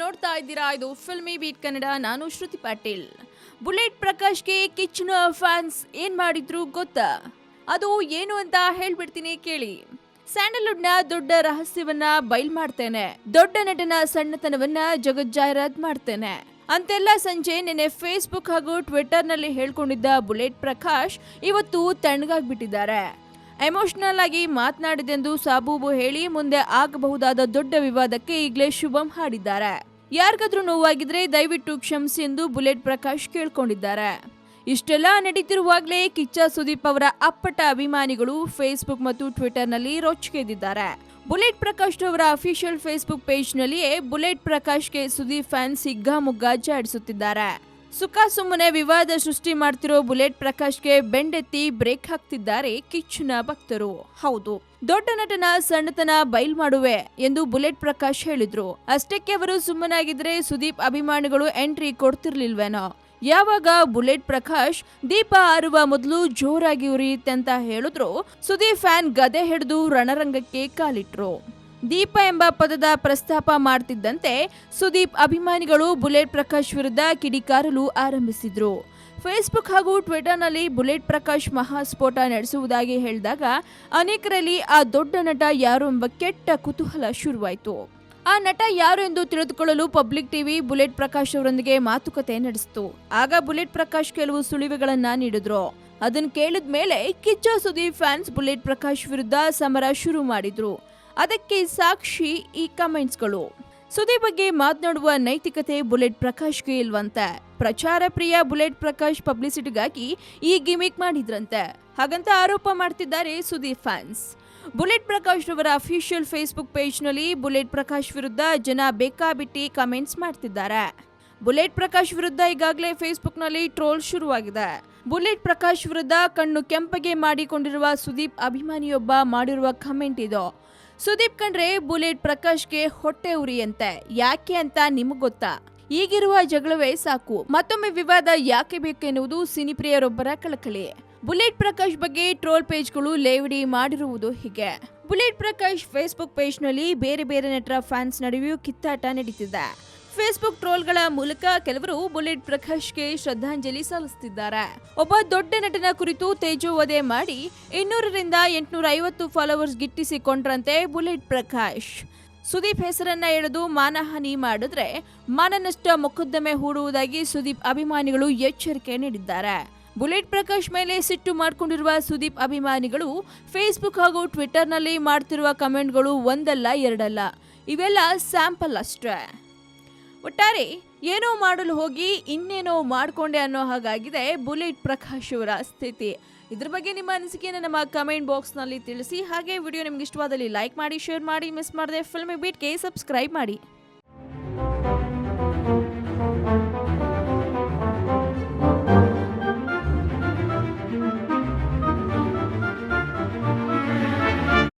ನೋಡ್ತಾ ಇದ್ದೀರಾ, ಇದು ಫಿಲ್ಮಿ ಬೀಟ್ ಕನ್ನಡ. ನಾನು ಶ್ರುತಿ ಪಾಟೀಲ್. ಬುಲೆಟ್ ಪ್ರಕಾಶ್ಗೆ ಕಿಚ್ಚನ ಫ್ಯಾನ್ಸ್ ಏನ್ ಮಾಡಿದ್ರು ಗೊತ್ತಾ? ಅದು ಏನು ಅಂತ ಹೇಳ್ಬಿಡ್ತೀನಿ ಕೇಳಿ. ಸ್ಯಾಂಡಲ್ವುಡ್ನ ದೊಡ್ಡ ರಹಸ್ಯವನ್ನ ಬಯಲ್ ಮಾಡ್ತೇನೆ, ದೊಡ್ಡ ನಟನ ಸಣ್ಣತನವನ್ನ ಜಗಜ್ಜಾಹೀರಾತ್ ಮಾಡ್ತೇನೆ ಅಂತೆಲ್ಲ ಸಂಜೆ ನೆನೆ ಫೇಸ್ಬುಕ್ ಹಾಗೂ ಟ್ವಿಟರ್ ನಲ್ಲಿ ಹೇಳ್ಕೊಂಡಿದ್ದ ಬುಲೆಟ್ ಪ್ರಕಾಶ್ ಇವತ್ತು ತಣ್ಣಗಾಗ್ಬಿಟ್ಟಿದ್ದಾರೆ. ಎಮೋಷನಲ್ ಆಗಿ ಮಾತನಾಡಿದೆಂದು ಸಾಬೂಬು ಹೇಳಿ ಮುಂದೆ ಆಗಬಹುದಾದ ದೊಡ್ಡ ವಿವಾದಕ್ಕೆ ಈಗಲೇ ಶುಭಂ ಹಾಡಿದ್ದಾರೆ. ಯಾರಿಗಾದ್ರೂ ನೋವಾಗಿದ್ರೆ ದಯವಿಟ್ಟು ಕ್ಷಮಿಸಿ ಎಂದು ಬುಲೆಟ್ ಪ್ರಕಾಶ್ ಕೇಳ್ಕೊಂಡಿದ್ದಾರೆ. ಇಷ್ಟೆಲ್ಲ ನಡೀತಿರುವಾಗಲೇ ಕಿಚ್ಚ ಸುದೀಪ್ ಅವರ ಅಪ್ಪಟ ಅಭಿಮಾನಿಗಳು ಫೇಸ್ಬುಕ್ ಮತ್ತು ಟ್ವಿಟರ್ ನಲ್ಲಿ ರೊಚ್ಚಿಗೆದ್ದಿದ್ದಾರೆ. ಬುಲೆಟ್ ಪ್ರಕಾಶ್ ಅವರ ಅಫಿಷಿಯಲ್ ಫೇಸ್ಬುಕ್ ಪೇಜ್ ನಲ್ಲಿಯೇ ಬುಲೆಟ್ ಪ್ರಕಾಶ್ಗೆ ಸುದೀಪ್ ಫ್ಯಾನ್ಸ್ ಹಿಗ್ಗಾಮುಗ್ಗಾ ಜಾಡಿಸುತ್ತಿದ್ದಾರೆ. ಸುಖ ಸುಮ್ಮನೆ ವಿವಾದ ಸೃಷ್ಟಿ ಮಾಡ್ತಿರೋ ಬುಲೆಟ್ ಪ್ರಕಾಶ್ಗೆ ಬೆಂಡೆತ್ತಿ ಬ್ರೇಕ್ ಹಾಕ್ತಿದ್ದಾರೆ ಕಿಚ್ಚನ ಭಕ್ತರು. ಹೌದು, ದೊಡ್ಡ ನಟನ ಸಣ್ಣತನ ಬಯಲ್ ಮಾಡುವೆ ಎಂದು ಬುಲೆಟ್ ಪ್ರಕಾಶ್ ಹೇಳಿದ್ರು. ಅಷ್ಟಕ್ಕೆ ಅವರು ಸುಮ್ಮನಾಗಿದ್ರೆ ಸುದೀಪ್ ಅಭಿಮಾನಿಗಳು ಎಂಟ್ರಿ ಕೊಡ್ತಿರ್ಲಿಲ್ವೇನೋ. ಯಾವಾಗ ಬುಲೆಟ್ ಪ್ರಕಾಶ್ ದೀಪ ಹಾರುವ ಮೊದಲು ಜೋರಾಗಿ ಉರಿಯುತ್ತೆ ಅಂತ ಹೇಳಿದ್ರು, ಸುದೀಪ್ ಫ್ಯಾನ್ ಗದೆ ಹಿಡಿದು ರಣರಂಗಕ್ಕೆ ಕಾಲಿಟ್ರು. ದೀಪ ಎಂಬ ಪದದ ಪ್ರಸ್ತಾಪ ಮಾಡ್ತಿದ್ದಂತೆ ಸುದೀಪ್ ಅಭಿಮಾನಿಗಳು ಬುಲೆಟ್ ಪ್ರಕಾಶ್ ವಿರುದ್ಧ ಕಿಡಿಕಾರಲು ಆರಂಭಿಸಿದ್ರು. ಫೇಸ್ಬುಕ್ ಹಾಗೂ ಟ್ವಿಟರ್ನಲ್ಲಿ ಬುಲೆಟ್ ಪ್ರಕಾಶ್ ಮಹಾಸ್ಫೋಟ ನಡೆಸುವುದಾಗಿ ಹೇಳಿದಾಗ ಅನೇಕರಲ್ಲಿ ಆ ದೊಡ್ಡ ನಟ ಯಾರು ಎಂಬ ಕೆಟ್ಟ ಕುತೂಹಲ ಶುರುವಾಯಿತು. ಆ ನಟ ಯಾರು ಎಂದು ತಿಳಿದುಕೊಳ್ಳಲು ಪಬ್ಲಿಕ್ ಟಿವಿ ಬುಲೆಟ್ ಪ್ರಕಾಶ್ ಅವರೊಂದಿಗೆ ಮಾತುಕತೆ ನಡೆಸಿತು. ಆಗ ಬುಲೆಟ್ ಪ್ರಕಾಶ್ ಕೆಲವು ಸುಳಿವುಗಳನ್ನ ನೀಡಿದ್ರು. ಅದನ್ನ ಕೇಳಿದ ಮೇಲೆ ಕಿಚ್ಚ ಸುದೀಪ್ ಫ್ಯಾನ್ಸ್ ಬುಲೆಟ್ ಪ್ರಕಾಶ್ ವಿರುದ್ಧ ಸಮರ ಶುರು ಮಾಡಿದ್ರು. ಅದಕ್ಕೆ ಸಾಕ್ಷಿ ಈ ಕಮೆಂಟ್ಸ್ಗಳು. ಸುದೀಪ್ ಬಗ್ಗೆ ಮಾತನಾಡುವ ನೈತಿಕತೆ ಬುಲೆಟ್ ಪ್ರಕಾಶ್ಗೆ ಇಲ್ವಂತೆ. ಪ್ರಚಾರ ಪ್ರಿಯ ಬುಲೆಟ್ ಪ್ರಕಾಶ್ ಪಬ್ಲಿಸಿಟಿಗಾಗಿ ಈ ಗಿಮಿಕ್ ಮಾಡಿದ್ರಂತೆ, ಹಾಗಂತ ಆರೋಪ ಮಾಡ್ತಿದ್ದಾರೆ ಸುದೀಪ್ ಫ್ಯಾನ್ಸ್. ಬುಲೆಟ್ ಪ್ರಕಾಶ್ ಅವರ ಅಫಿಷಿಯಲ್ ಫೇಸ್ಬುಕ್ ಪೇಜ್ ನಲ್ಲಿ ಬುಲೆಟ್ ಪ್ರಕಾಶ್ ವಿರುದ್ಧ ಜನ ಬೇಕಾಬಿಟ್ಟಿ ಕಮೆಂಟ್ಸ್ ಮಾಡ್ತಿದ್ದಾರೆ. ಬುಲೆಟ್ ಪ್ರಕಾಶ್ ವಿರುದ್ಧ ಈಗಾಗಲೇ ಫೇಸ್ಬುಕ್ ನಲ್ಲಿ ಟ್ರೋಲ್ ಶುರುವಾಗಿದೆ. ಬುಲೆಟ್ ಪ್ರಕಾಶ್ ವಿರುದ್ಧ ಕಣ್ಣು ಕೆಂಪಗೆ ಮಾಡಿಕೊಂಡಿರುವ ಸುದೀಪ್ ಅಭಿಮಾನಿಯೊಬ್ಬ ಮಾಡಿರುವ ಕಮೆಂಟ್ ಇದು. ಸುದೀಪ್ ಕಂಡ್ರೆ ಬುಲೆಟ್ ಪ್ರಕಾಶ್ಗೆ ಹೊಟ್ಟೆ ಉರಿಯಂತೆ, ಯಾಕೆ ಅಂತ ನಿಮಗ್ ಗೊತ್ತಾ? ಈಗಿರುವ ಜಗಳವೇ ಸಾಕು, ಮತ್ತೊಮ್ಮೆ ವಿವಾದ ಯಾಕೆ ಬೇಕೆನ್ನುವುದು ಸಿನಿಪ್ರಿಯರೊಬ್ಬರ ಕಳಕಳಿ. ಬುಲೆಟ್ ಪ್ರಕಾಶ್ ಬಗ್ಗೆ ಟ್ರೋಲ್ ಪೇಜ್ಗಳು ಲೇವಡಿ ಮಾಡಿರುವುದು ಹೀಗೆ. ಬುಲೆಟ್ ಪ್ರಕಾಶ್ ಫೇಸ್ಬುಕ್ ಪೇಜ್ ನಲ್ಲಿ ಬೇರೆ ಬೇರೆ ನಟರ ಫ್ಯಾನ್ಸ್ ನಡುವೆಯೂ ಕಿತ್ತಾಟ ನಡೀತಿದೆ. ಫೇಸ್ಬುಕ್ ಟ್ರೋಲ್ಗಳ ಮೂಲಕ ಕೆಲವರು ಬುಲೆಟ್ ಪ್ರಕಾಶ್ಗೆ ಶ್ರದ್ಧಾಂಜಲಿ ಸಲ್ಲಿಸುತ್ತಿದ್ದಾರೆ. ಒಬ್ಬ ದೊಡ್ಡ ನಟನ ಕುರಿತು ತೇಜೋವಧೆ ಮಾಡಿ 200ರಿಂದ 850 ಫಾಲೋವರ್ಸ್ ಗಿಟ್ಟಿಸಿಕೊಂಡ್ರಂತೆ ಬುಲೆಟ್ ಪ್ರಕಾಶ್. ಸುದೀಪ್ ಹೆಸರನ್ನ ಎಳೆದು ಮಾನಹಾನಿ ಮಾಡಿದ್ರೆ ಮಾನನಷ್ಟ ಮೊಕದ್ದಮೆ ಹೂಡುವುದಾಗಿ ಸುದೀಪ್ ಅಭಿಮಾನಿಗಳು ಎಚ್ಚರಿಕೆ ನೀಡಿದ್ದಾರೆ. ಬುಲೆಟ್ ಪ್ರಕಾಶ್ ಮೇಲೆ ಸಿಟ್ಟು ಮಾಡಿಕೊಂಡಿರುವ ಸುದೀಪ್ ಅಭಿಮಾನಿಗಳು ಫೇಸ್ಬುಕ್ ಹಾಗೂ ಟ್ವಿಟರ್ ನಲ್ಲಿ ಮಾಡ್ತಿರುವ ಕಮೆಂಟ್ಗಳು ಒಂದಲ್ಲ ಎರಡಲ್ಲ, ಇವೆಲ್ಲ ಸ್ಯಾಂಪಲ್ ಅಷ್ಟೇ. ಒಟ್ಟಾರೆ ಏನೋ ಮಾಡಲು ಹೋಗಿ ಇನ್ನೇನೋ ಮಾಡ್ಕೊಂಡೆ ಅನ್ನೋ ಹಾಗಾಗಿದೆ ಬುಲೆಟ್ ಪ್ರಕಾಶ್ ಅವರ ಸ್ಥಿತಿ. ಇದ್ರ ಬಗ್ಗೆ ನಿಮ್ಮ ಅನಿಸಿಕೆಯನ್ನು ನಮ್ಮ ಕಮೆಂಟ್ ಬಾಕ್ಸ್ ನಲ್ಲಿ ತಿಳಿಸಿ. ಹಾಗೆ ವಿಡಿಯೋ ನಿಮ್ಗೆ ಇಷ್ಟವಾದಲ್ಲಿ ಲೈಕ್ ಮಾಡಿ, ಶೇರ್ ಮಾಡಿ, ಮಿಸ್ ಮಾಡದೆ ಫಿಲ್ಮಿ ಬೀಟ್ಗೆ ಸಬ್ಸ್ಕ್ರೈಬ್ ಮಾಡಿ.